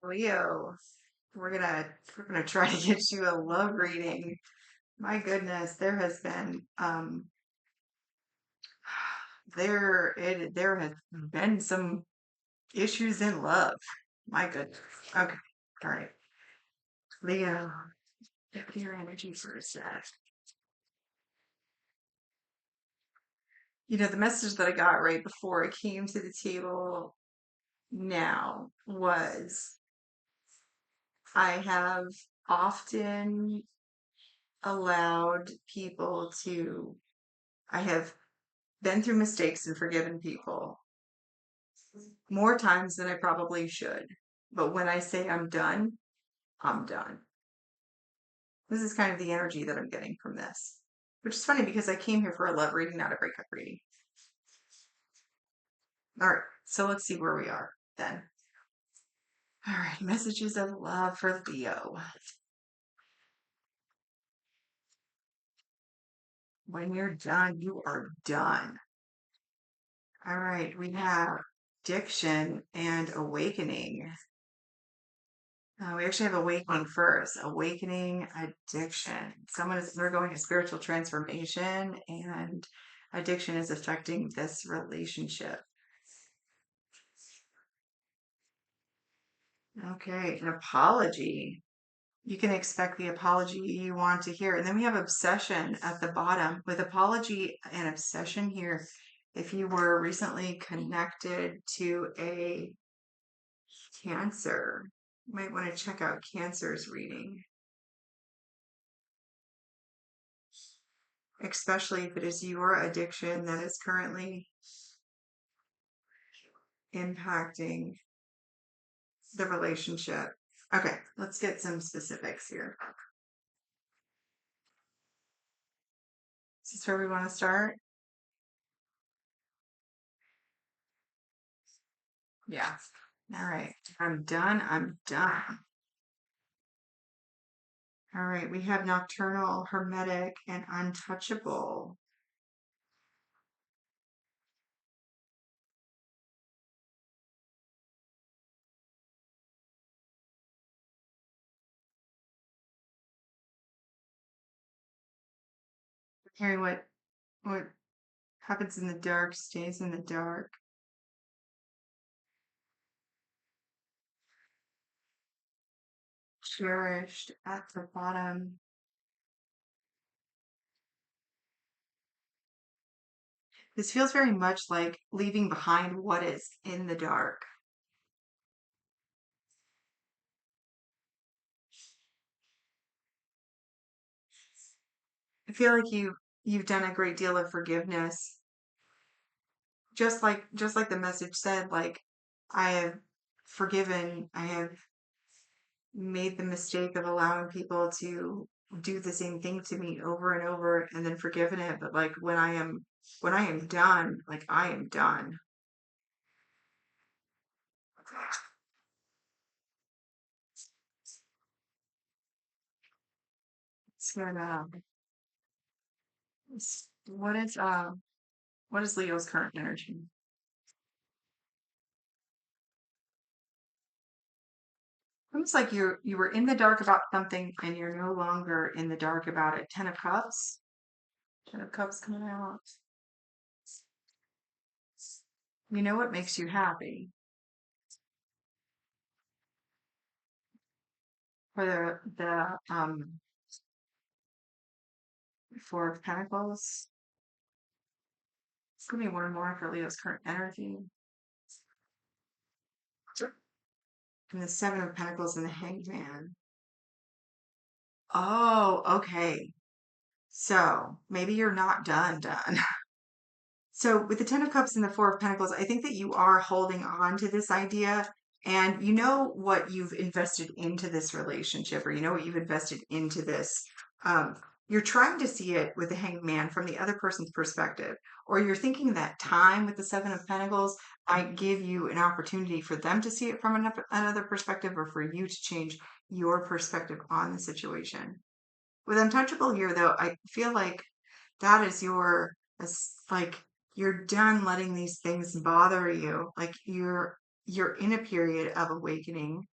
Leo, we're gonna try to get you a love reading. My goodness, there has been there has been some issues in love. My goodness. Okay. All right. Leo, get your energy for a sec. The message that I got right before I came to the table now was I have often allowed people to I have been through mistakes and forgiven people more times than I probably should. But when I say I'm done, I'm done. This is kind of the energy that I'm getting from this, which is funny because I came here for a love reading, not a breakup reading. All right, so let's see where we are then. All right, messages of love for Leo. When you're done, you are done. All right, we have diction and awakening. We actually have awakening first. Awakening addiction. Someone is undergoing a spiritual transformation, and addiction is affecting this relationship. Okay, an apology. You can expect the apology you want to hear. And then we have obsession at the bottom. With apology and obsession here, if you were recently connected to a Cancer, you might want to check out Cancer's reading, especially if it is your addiction that is currently impacting the relationship. Okay, let's get some specifics here. Is this where we want to start? Yeah. All right. I'm done. I'm done. All right. We have nocturnal, hermetic, and untouchable. Hearing what happens in the dark stays in the dark. Cherished at the bottom. This feels very much like leaving behind what is in the dark. I feel like you've done a great deal of forgiveness. Just like the message said, like I have forgiven, I have made the mistake of allowing people to do the same thing to me over and over and then forgiven it. But like when I am done, like I am done. So what is Leo's current energy? Almost like you were in the dark about something and you're no longer in the dark about it. Ten of Cups. Ten of Cups coming out. You know what makes you happy? For the Four of Pentacles. Give me one more for Leo's current energy. Sure. And the Seven of Pentacles and the Hanged Man. Oh, okay. So maybe you're not done. So with the Ten of Cups and the Four of Pentacles, I think that you are holding on to this idea and you know what you've invested into this relationship or you know what you've invested into this. Um, you're trying to see it with the Hanged Man from the other person's perspective, or you're thinking that time with the Seven of Pentacles might give you an opportunity for them to see it from another perspective or for you to change your perspective on the situation. With Untouchable here, though, I feel like that is like you're done letting these things bother you. Like you're in a period of awakening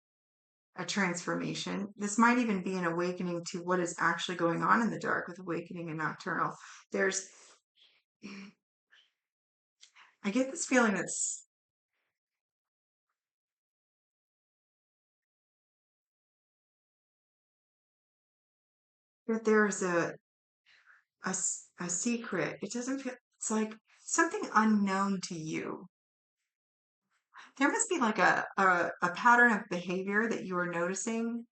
a transformation. This might even be an awakening to what is actually going on in the dark with awakening and nocturnal. There's, I get this feeling that there's a secret. It doesn't feel, it's like something unknown to you. There must be like a pattern of behavior that you are noticing.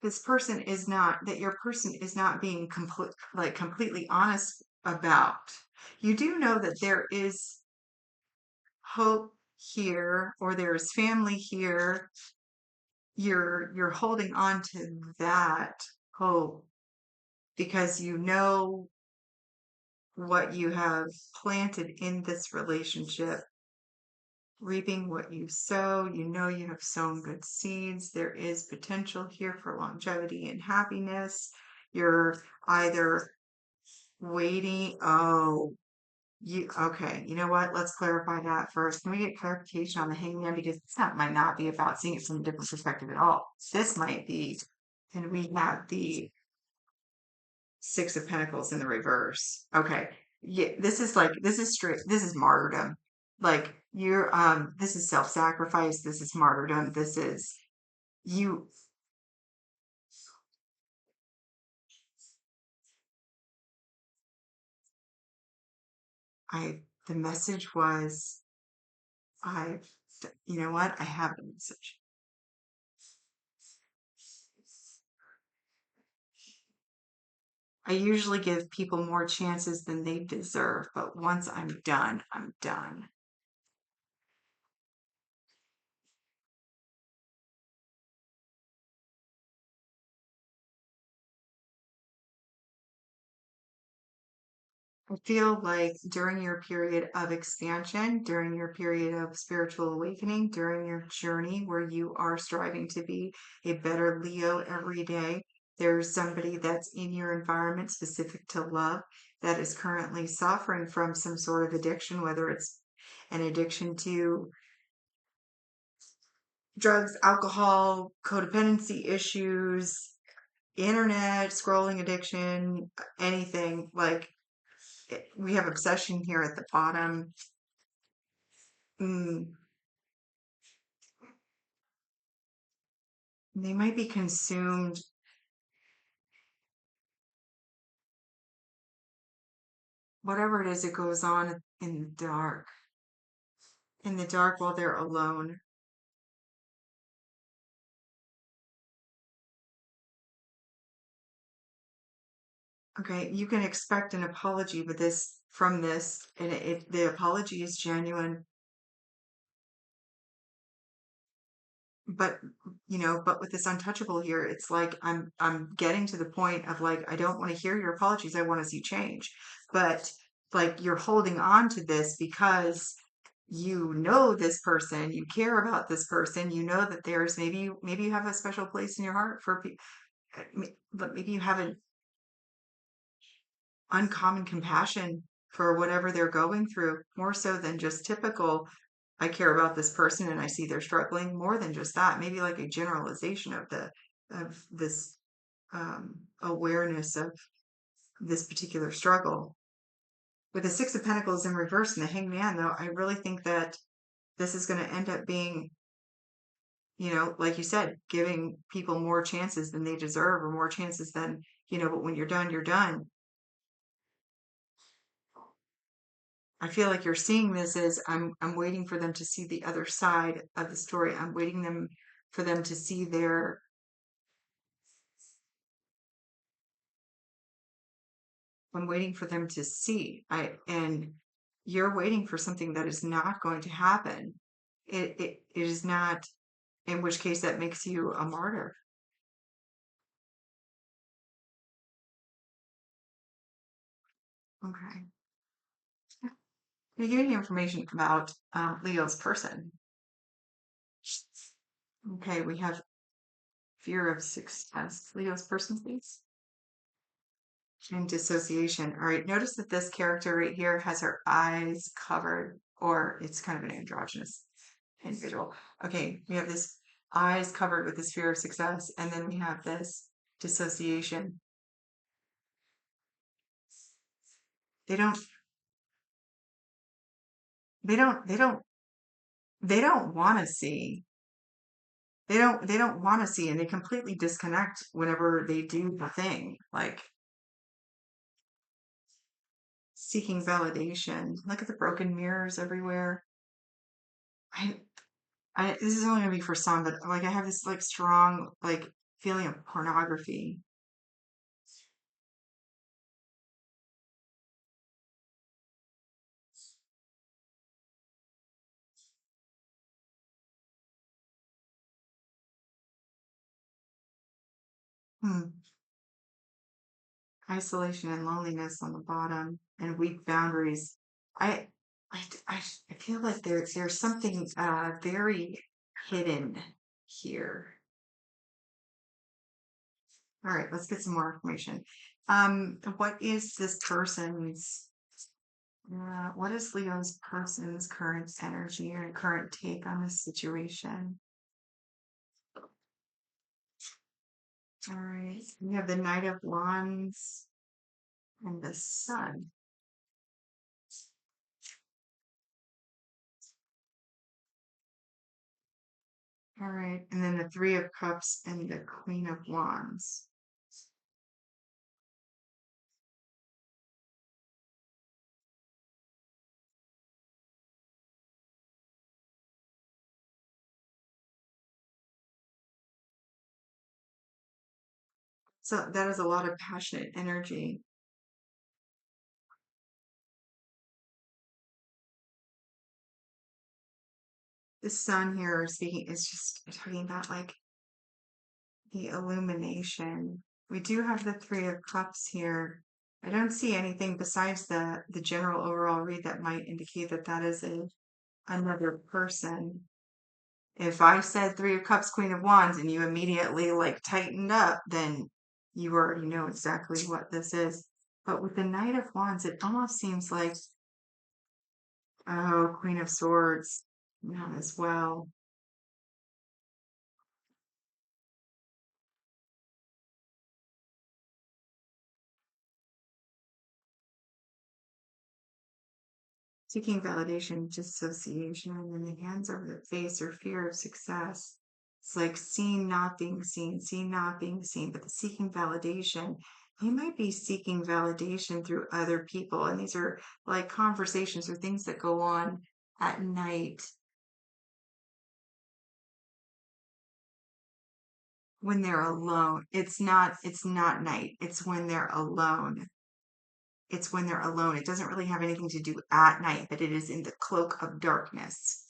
This person is not, that your person is not being completely honest about. You do know that there is hope here or there's family here. You're holding on to that hope because you know what you have planted in this relationship, reaping what you sow. You know you have sown good seeds. There is potential here for longevity and happiness. You're either waiting. Oh, you okay. You know what? Let's clarify that first. Can we get clarification on the hangman? Because that might not be about seeing it from a different perspective at all. This might be, and we have the Six of Pentacles in the reverse. Okay. Yeah, this is straight, this is martyrdom. Like you're this is self-sacrifice, this is martyrdom, this is you I the message was I you know what? I have the message. I usually give people more chances than they deserve, but once I'm done, I'm done. I feel like during your period of expansion, during your period of spiritual awakening, during your journey where you are striving to be a better Leo every day, there's somebody that's in your environment specific to love that is currently suffering from some sort of addiction, whether it's an addiction to drugs, alcohol, codependency issues, internet, scrolling addiction, anything like we have obsession here at the bottom. Mm, they might be consumed, whatever it is that goes on in the dark while they're alone. Okay, you can expect an apology, but this, and if the apology is genuine, but but with this untouchable here, it's like I'm getting to the point of like I don't want to hear your apologies. I want to see change. But like you're holding on to this because you know this person, you care about this person, you know that there's maybe you have a special place in your heart for people, but maybe you have an uncommon compassion for whatever they're going through, more so than just typical I care about this person and I see they're struggling, more than just that, maybe like a generalization of the of this awareness of this particular struggle. With the Six of Pentacles in reverse and the Hanged Man, though, I really think that this is going to end up being, like you said, giving people more chances than they deserve or more chances than, but when you're done, you're done. I feel like you're seeing this as I'm waiting for them to see the other side of the story. I'm waiting for them to see their I'm waiting for them to see. And you're waiting for something that is not going to happen. It is not, in which case that makes you a martyr. Okay. Can you give me information about Leo's person? Okay, we have fear of success. Leo's person, please. and dissociation. All right, notice that this character right here has her eyes covered, or it's kind of an androgynous individual. Okay, we have this eyes covered with this fear of success, and then we have this dissociation. They don't, they don't, they don't, they don't want to see. They don't want to see, and they completely disconnect whenever they do the thing, like seeking validation. Look at the broken mirrors everywhere. I this is only gonna be for some, but like I have this like strong like feeling of pornography. Hmm. Isolation and loneliness on the bottom, and weak boundaries. I I feel like there's something very hidden here. All right, let's get some more information. What is this person's what is Leo's person's current energy or current take on this situation? All right, we have the Knight of Wands and the Sun. All right, and then the Three of Cups and the Queen of Wands. So that is a lot of passionate energy. The Sun here speaking is just talking about like the illumination. We do have the Three of Cups here. I don't see anything besides the general overall read that might indicate that that is a another person. If I said Three of Cups, Queen of Wands, and you immediately like tightened up, then you already know exactly what this is. But with the Knight of Wands, it almost seems like, oh, Queen of Swords, not as well. Seeking validation, dissociation, and then the hands over the face or fear of success. It's like seen, not being seen, not being seen, but the seeking validation. You might be seeking validation through other people. And these are like conversations or things that go on at night when they're alone. It's not night. It's when they're alone. It's when they're alone. It doesn't really have anything to do at night, but it is in the cloak of darkness.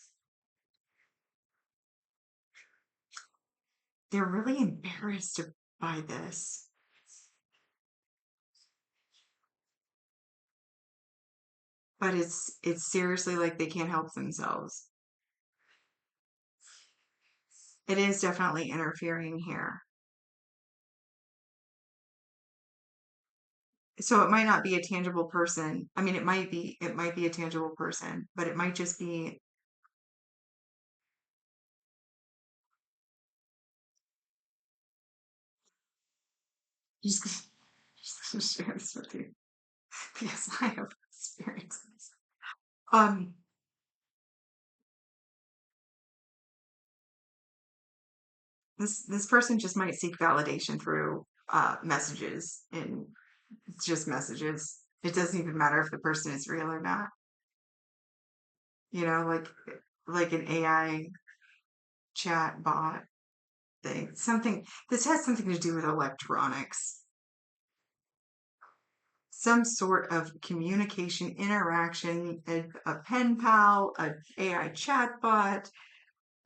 They're really embarrassed by this, but it's seriously like they can't help themselves. It is definitely interfering here. So it might not be a tangible person. I mean, it might be a tangible person, but it might just be just, just gonna share this with you because I have experiences. Um, this person just might seek validation through messages and just messages. It doesn't even matter if the person is real or not. Like an AI chat bot thing. Something this has something to do with electronics. Some sort of communication interaction, a pen pal, a AI chatbot,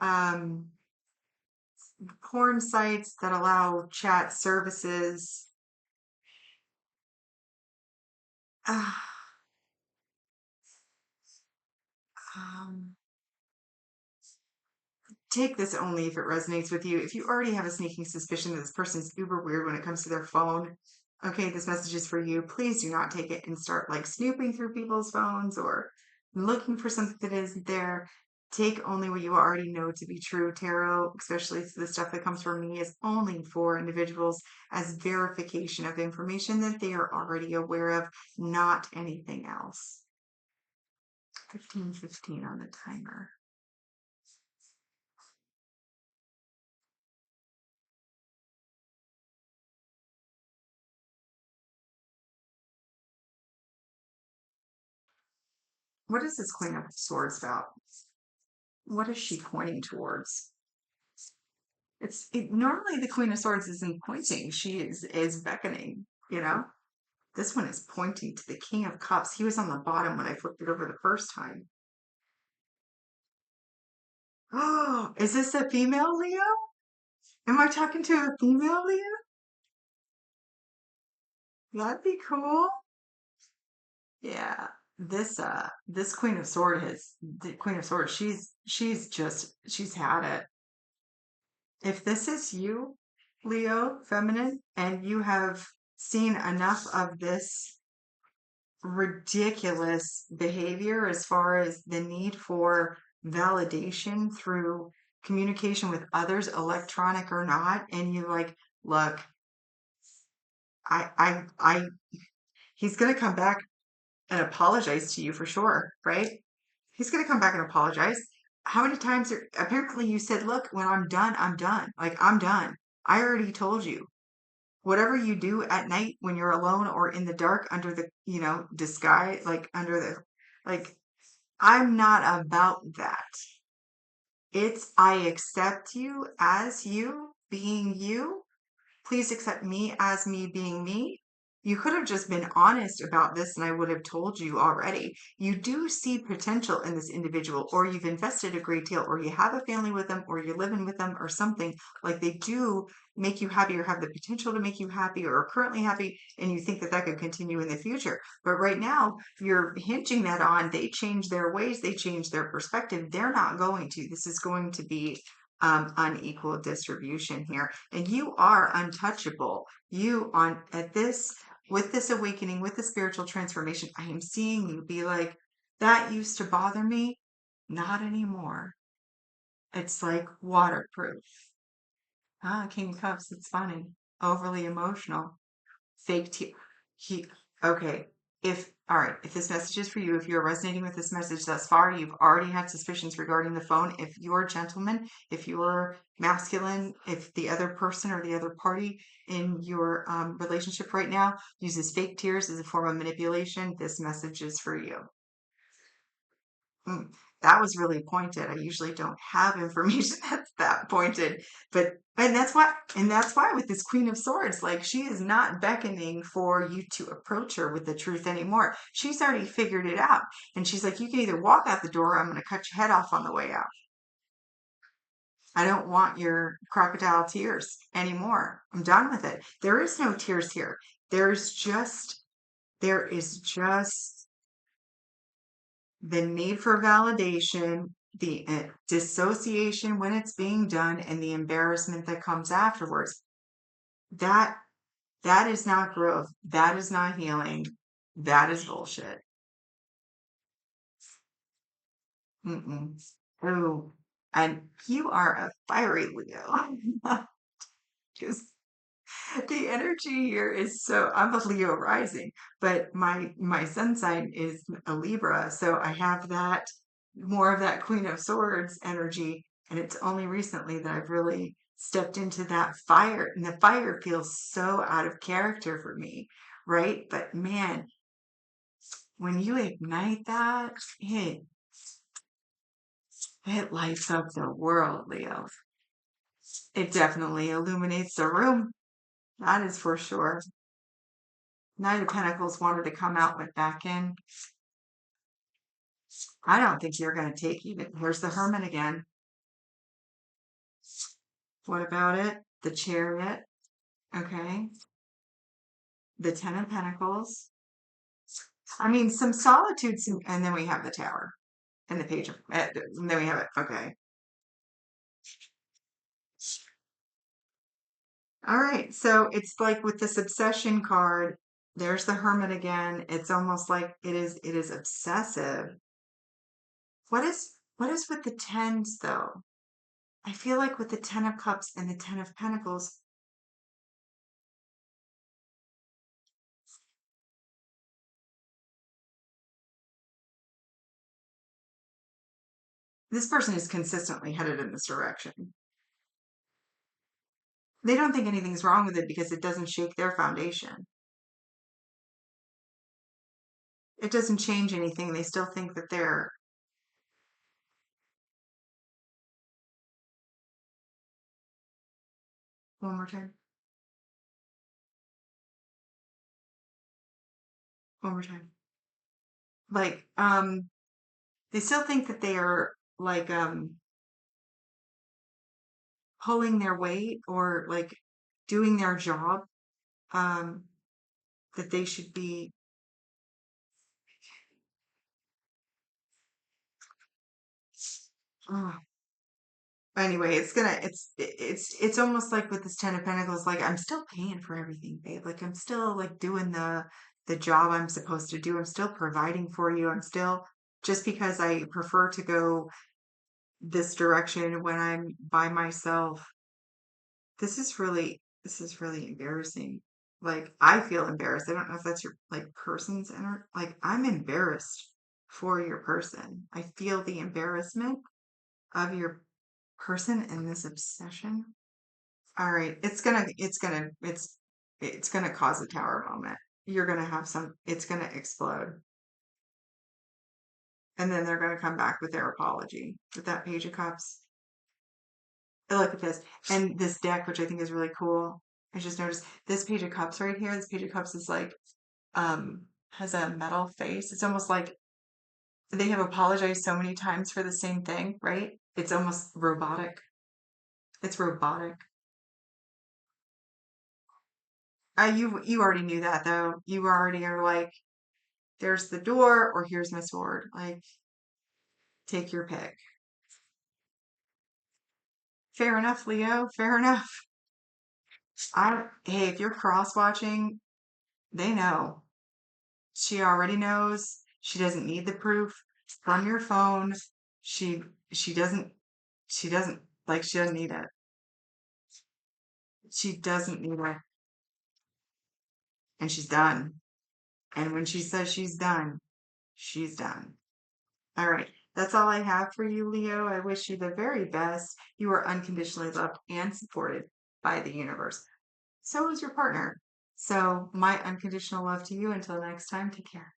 um, porn sites that allow chat services. Ah, um, take this only if it resonates with you. If you already have a sneaking suspicion that this person is uber weird when it comes to their phone, Okay, this message is for you. Please do not take it and start like snooping through people's phones or looking for something that isn't there. Take only what you already know to be true. Tarot, especially the stuff that comes from me, is only for individuals as verification of information that they are already aware of, not anything else. 15:15 on the timer. What is this Queen of Swords about? What is she pointing towards? Normally the Queen of Swords isn't pointing; she is beckoning. You know, this one is pointing to the King of Cups. He was on the bottom when I flipped it over the first time. Oh, is this a female Leo? Am I talking to a female Leo? That'd be cool. Yeah. This Queen of Swords, she's had it. If this is you, Leo, feminine, and you have seen enough of this ridiculous behavior as far as the need for validation through communication with others, electronic or not, and you like, look, I he's gonna come back and apologize to you for sure, right? He's gonna come back and apologize. How many times apparently you said, look, when I'm done, I'm done. Like I'm done. I already told you. Whatever you do at night when you're alone or in the dark under the, disguise, like under the, like, I'm not about that. It's I accept you being you. Please accept me as me being me. You could have just been honest about this and I would have told you already. You do see potential in this individual, or you've invested a great deal, or you have a family with them, or you're living with them, or something. Like they do make you happy or have the potential to make you happy or are currently happy, and you think that that could continue in the future. But right now, you're hinging that on they change their ways, they change their perspective. They're not going to. This is going to be unequal distribution here, and you are untouchable. You on at this with this awakening, with the spiritual transformation, I am seeing you be like, that used to bother me, not anymore. It's like waterproof. Ah, King of Cups, it's funny. Overly emotional. Fake te he okay. If all right, if this message is for you, if you're resonating with this message thus far, you've already had suspicions regarding the phone. If you're a gentleman, if you're masculine, if the other person or the other party in your relationship right now uses fake tears as a form of manipulation, this message is for you. Mm, that was really pointed. I usually don't have information that's that pointed, but and that's why with this Queen of Swords, like she is not beckoning for you to approach her with the truth anymore. She's already figured it out, and she's like, you can either walk out the door, or I'm going to cut your head off on the way out. I don't want your crocodile tears anymore. I'm done with it. There is no tears here. There is just the need for validation, the dissociation when it's being done, and the embarrassment that comes afterwards. That that is not growth. That is not healing. That is bullshit. Mm-mm. Oh, and you are a fiery Leo. Just the energy here is so I'm a Leo rising, but my sun sign is a Libra, so I have that more of that Queen of Swords energy, and it's only recently that I've really stepped into that fire, and the fire feels so out of character for me, right? But man, when you ignite that, it lights up the world, Leo. It definitely illuminates the room. That is for sure. Knight of Pentacles wanted to come out with back in. I don't think you're going to take even. Here's the Hermit again. What about it? The Chariot. Okay. The Ten of Pentacles. I mean, some solitude, and then we have the Tower and the Page of, and then we have it. Okay. All right. So it's like with this obsession card, there's the Hermit again. It's almost like it is obsessive. What is with the tens though? I feel like with the Ten of Cups and the Ten of Pentacles, this person is consistently headed in this direction. They don't think anything's wrong with it because it doesn't shake their foundation. It doesn't change anything. They still think that they're one more time, one more time. Like, they still think that they are like pulling their weight or like doing their job. Um, that they should be. Oh, anyway, it's almost like with this Ten of Pentacles, like I'm still paying for everything, babe. Like I'm still like doing the job I'm supposed to do. I'm still providing for you. I'm still just because I prefer to go this direction when I'm by myself. This is really embarrassing. Like I feel embarrassed. I don't know if that's your like person's inner like I'm embarrassed for your person. I feel the embarrassment of your person in this obsession. All right, it's gonna cause a tower moment. You're gonna have it's gonna explode. And then they're gonna come back with their apology with that Page of Cups. I look at this and this deck, which I think is really cool. I just noticed this Page of Cups right here. This Page of Cups is like has a metal face. It's almost like they have apologized so many times for the same thing, right? It's almost robotic. It's robotic. You already knew that though. You already are like, there's the door or here's my sword. Like, take your pick. Fair enough, Leo. Fair enough. Hey, if you're cross watching, they know. She already knows. She doesn't need the proof from your phone. She she doesn't she doesn't she doesn't need it. She doesn't need it. And she's done. And when she says she's done, she's done. All right. That's all I have for you, Leo. I wish you the very best. You are unconditionally loved and supported by the universe. So is your partner. So, my unconditional love to you. Until next time, take care.